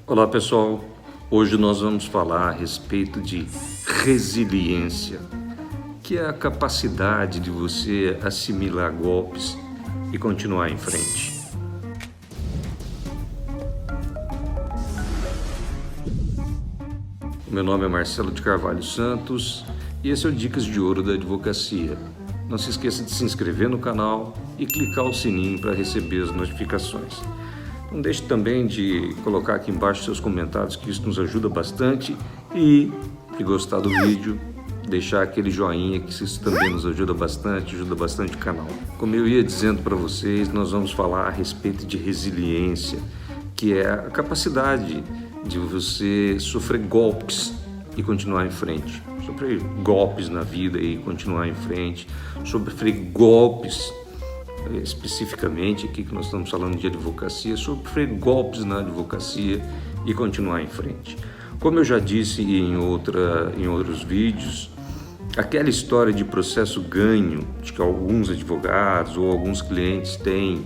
Olá pessoal, hoje nós vamos falar a respeito de resiliência, que é a capacidade de você assimilar golpes e continuar em frente. O meu nome é Marcelo de Carvalho Santos e esse é o Dicas de Ouro da Advocacia. Não se esqueça de se inscrever no canal e clicar o sininho para receber as notificações. Não deixe também de colocar aqui embaixo seus comentários, que isso nos ajuda bastante, e se gostar do vídeo, deixar aquele joinha, que isso também nos ajuda bastante o canal. Como eu ia dizendo para vocês, nós vamos falar a respeito de resiliência, que é a capacidade de você sofrer golpes e continuar em frente. Sofrer golpes na vida e continuar em frente, sofrer golpes especificamente aqui que nós estamos falando de advocacia, sofrer golpes na advocacia e continuar em frente. Como eu já disse em outros vídeos, aquela história de processo ganho, de que alguns advogados ou alguns clientes têm,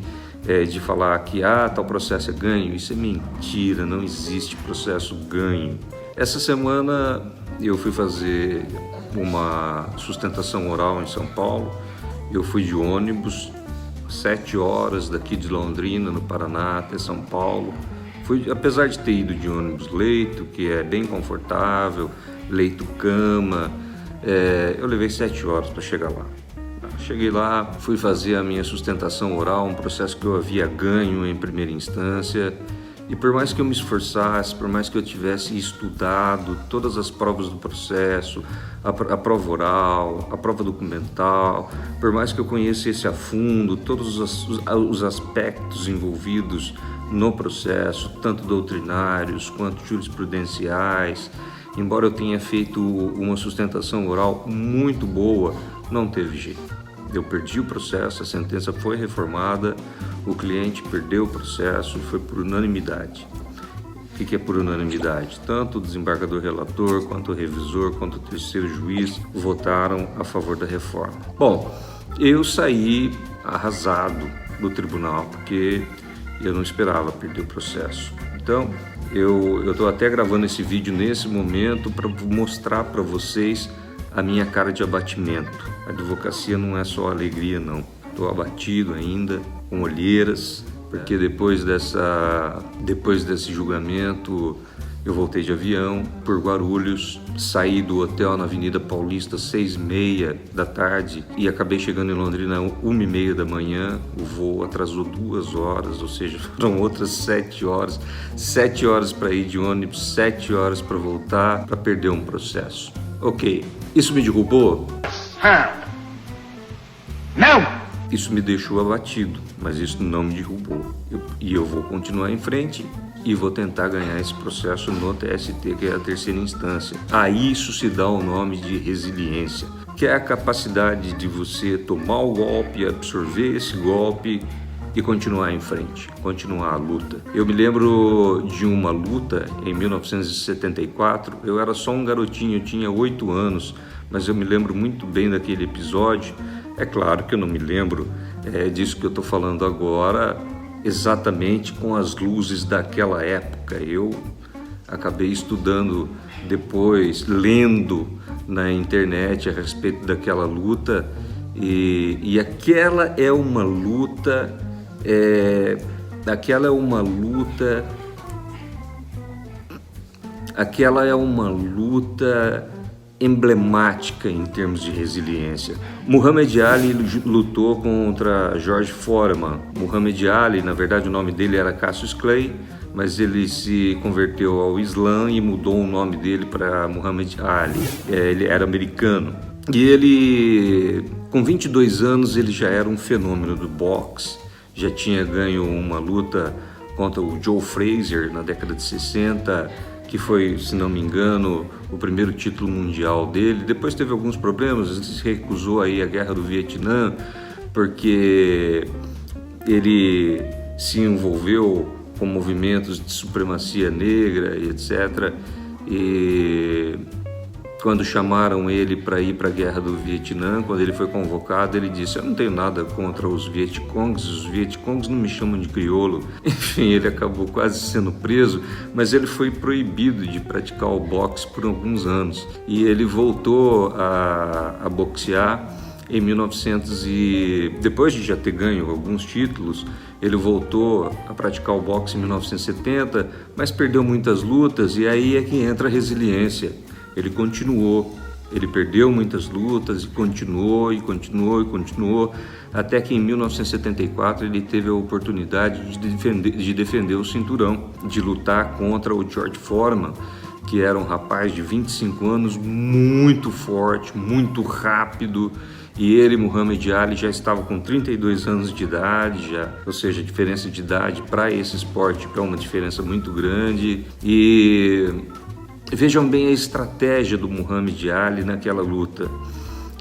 de falar que tal processo é ganho, isso é mentira, não existe processo ganho. Essa semana eu fui fazer uma sustentação oral em São Paulo, eu fui de ônibus, 7 horas daqui de Londrina, no Paraná, até São Paulo. Apesar de ter ido de ônibus leito, que é bem confortável, leito-cama, eu levei 7 horas para chegar lá. Cheguei lá, fui fazer a minha sustentação oral, um processo que eu havia ganho em primeira instância, e por mais que eu me esforçasse, por mais que eu tivesse estudado todas as provas do processo, a prova oral, a prova documental, por mais que eu conhecesse a fundo todos os aspectos envolvidos no processo, tanto doutrinários quanto jurisprudenciais, embora eu tenha feito uma sustentação oral muito boa, não teve jeito. Eu perdi o processo, a sentença foi reformada, o cliente perdeu o processo e foi por unanimidade. O que é por unanimidade? Tanto o desembargador relator, quanto o revisor, quanto o terceiro juiz votaram a favor da reforma. Bom, eu saí arrasado do tribunal, porque eu não esperava perder o processo. Então, eu estou até gravando esse vídeo nesse momento para mostrar para vocês a minha cara de abatimento. A advocacia não é só alegria, não. Estou abatido ainda, com olheiras, porque depois desse julgamento eu voltei de avião por Guarulhos, saí do hotel na Avenida Paulista 6h30 da tarde e acabei chegando em Londrina 1h30 da manhã. O voo atrasou 2 horas, ou seja, foram outras 7 horas. 7 horas para ir de ônibus, 7 horas para voltar, para perder um processo. Ok, isso me derrubou? Não! Isso me deixou abatido, mas isso não me derrubou. Eu vou continuar em frente e vou tentar ganhar esse processo no TST, que é a terceira instância. A isso se dá o nome de resiliência, que é a capacidade de você tomar o golpe, absorver esse golpe e continuar em frente, continuar a luta. Eu me lembro de uma luta em 1974, eu era só um garotinho, eu tinha 8 anos, mas eu me lembro muito bem daquele episódio. É claro que eu não me lembro disso que eu estou falando agora, exatamente com as luzes daquela época. Eu acabei estudando depois, lendo na internet a respeito daquela luta, e aquela é uma luta emblemática em termos de resiliência. Muhammad Ali lutou contra George Foreman. Muhammad Ali, na verdade o nome dele era Cassius Clay, mas ele se converteu ao Islã e mudou o nome dele para Muhammad Ali. Ele era americano. E ele, com 22 anos, ele já era um fenômeno do boxe. Já tinha ganho uma luta contra o Joe Frazier na década de 60, que foi, se não me engano, o primeiro título mundial dele. Depois teve alguns problemas, ele se recusou aí à guerra do Vietnã, porque ele se envolveu com movimentos de supremacia negra e etc. E Quando chamaram ele para ir para a guerra do Vietnã, quando ele foi convocado, ele disse: eu não tenho nada contra os Vietcongs, os Vietcongs não me chamam de crioulo. Enfim, ele acabou quase sendo preso, mas ele foi proibido de praticar o boxe por alguns anos. E ele voltou a boxear em 1900 e depois de já ter ganho alguns títulos, ele voltou a praticar o boxe em 1970, mas perdeu muitas lutas e aí é que entra a resiliência. Ele continuou, ele perdeu muitas lutas e continuou, até que em 1974 ele teve a oportunidade de defender o cinturão, de lutar contra o George Foreman, que era um rapaz de 25 anos, muito forte, muito rápido, e ele, Muhammad Ali, já estava com 32 anos de idade, ou seja, a diferença de idade para esse esporte é uma diferença muito grande. E vejam bem a estratégia do Muhammad Ali naquela luta.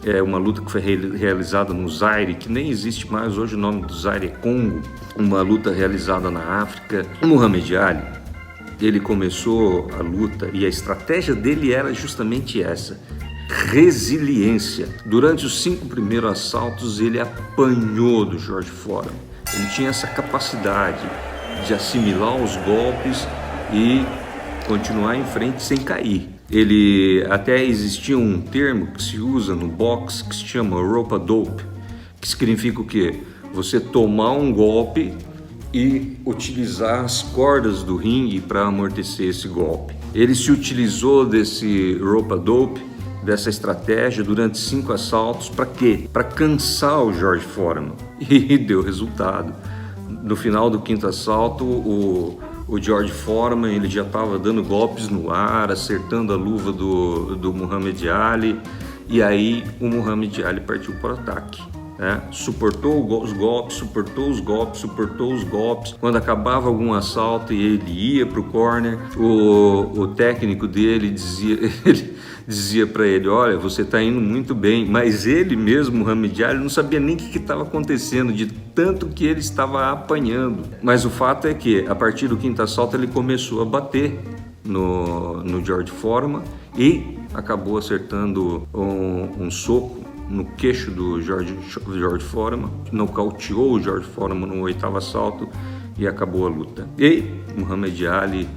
É uma luta que foi realizada no Zaire, que nem existe mais, hoje o nome do Zaire é Congo, uma luta realizada na África. O Muhammad Ali, ele começou a luta e a estratégia dele era justamente essa: resiliência. Durante os 5 primeiros assaltos ele apanhou do George Foreman. Ele tinha essa capacidade de assimilar os golpes e continuar em frente sem cair. Ele até existia um termo que se usa no boxe que se chama rope-a-dope, que significa o quê? Você tomar um golpe e utilizar as cordas do ringue para amortecer esse golpe. Ele se utilizou desse rope-a-dope, dessa estratégia durante 5 assaltos. Para quê? Para cansar o George Foreman. E deu resultado. No final do 5º assalto, o George Foreman ele já estava dando golpes no ar, acertando a luva do Muhammad Ali, e aí o Muhammad Ali partiu para o ataque. Suportou os golpes. Quando acabava algum assalto e ele ia para o corner, o técnico dele dizia para ele: olha, você está indo muito bem. Mas ele mesmo, Muhammad Ali, não sabia nem o que estava acontecendo, de tanto que ele estava apanhando. Mas o fato é que a partir do 5º assalto ele começou a bater no George Foreman e acabou acertando um soco no queixo do George Foreman, nocauteou o George Foreman no 8º assalto e acabou a luta. E Muhammad Ali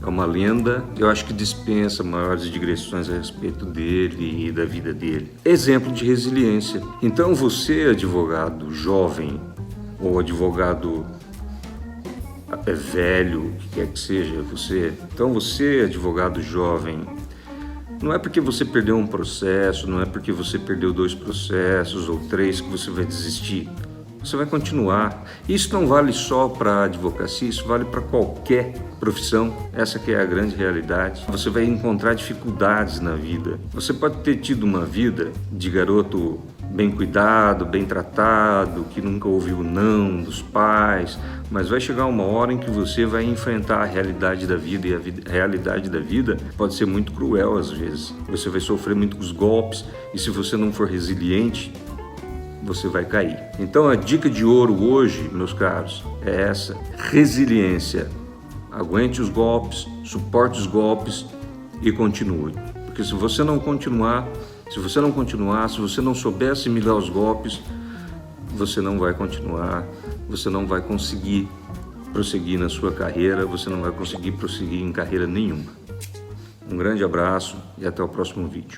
é uma lenda, eu acho que dispensa maiores digressões a respeito dele e da vida dele. Exemplo de resiliência. Então você, advogado jovem ou advogado velho, o que quer que seja você, então você, advogado jovem, não é porque você perdeu um processo, não é porque você perdeu 2 processos ou 3 que você vai desistir. Você vai continuar. Isso não vale só para a advocacia, isso vale para qualquer profissão. Essa que é a grande realidade. Você vai encontrar dificuldades na vida. Você pode ter tido uma vida de garoto bem cuidado, bem tratado, que nunca ouviu não dos pais, mas vai chegar uma hora em que você vai enfrentar a realidade da vida, e a realidade da vida pode ser muito cruel às vezes. Você vai sofrer muitos golpes e se você não for resiliente, você vai cair. Então a dica de ouro hoje, meus caros, é essa: resiliência. Aguente os golpes, suporte os golpes e continue. Porque se você não continuar, se você não souber assimilar os golpes, você não vai continuar, você não vai conseguir prosseguir na sua carreira, você não vai conseguir prosseguir em carreira nenhuma. Um grande abraço e até o próximo vídeo.